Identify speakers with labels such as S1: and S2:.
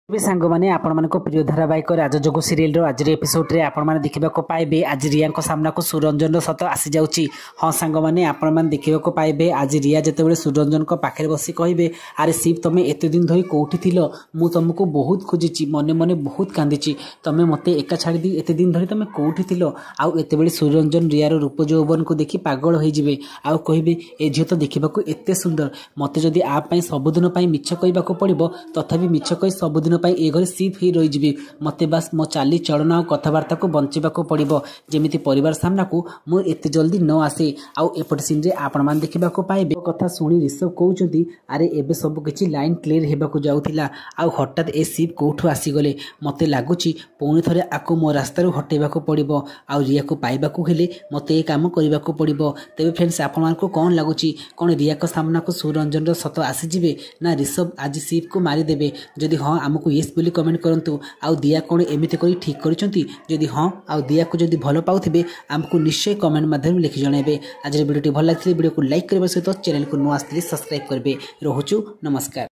S1: भी सांग मैंने आपण प्रिय धारावाहिक राजजोग सीरियल आज एपिसोड रे आपण मैंने देखा पाइबे आज रिया सामना को सुरंजन सत आसी जाऊँगी। हाँ सांग मैंने आपण मैंने देखा पाइबे आज रिया जिते सुरंजन पाखे बसी कहे अरे शिव तुम एत दिन धरी कौटी थिल मु तुमको बहुत खोजी मने मने बहुत कांदी तुम मत एका छाड़ी एत दिन धरी तुम कौटी थिल आउ एत सुरंजन रियार रूप यौवन को देखी पागल होइजिबे आउ कहिबे ए झियो तो देखा एत सुंदर मत जदि आप सबुदिन मिछ कहवाक पड़ो तथापि मिछ कही सबुदिन ए घरे सीप ही रही मत बास मो चाली चलन आ कथबार्ता को बंचवाक पड़ो जमी परिवार सामना को मु एत जल्दी न आसे आउ एपट सीन रे आपण मान देखा पाइबे कथा शुणी ऋषभ कहते अरे एबे सब किछि लाइन क्लियर हेबाक जाउथिला आउ हठात ए सीप कोठु आसीगले मते लागुची पुणी थरे आको मो रास्ता हटेबाक पड़ो आउ रिया को पाइबाक हेले मते ए काम करबाक पड़ो। तेबे फ्रेंड्स आपण मानको कोन लागुची कोन रिया को सामना को सुरंजन सत आसीजिबे ना ऋषभ आज सीप को मारिदेबे जदि हाँ आमको येस बोली कमेंट करंतु आउ दिया कोन एमिति करी ठीक करिसंती जदि हाँ आउ दिया को जदि भलो पाउथिबे आमको निश्चय कमेंट माध्यम लिखि जणाइबे। आज वीडियोटी भल लागिले वीडियो को लाइक करबा सहित चैनल को नुआ आस्थिले सब्सक्राइब करबे। रहुछु नमस्कार।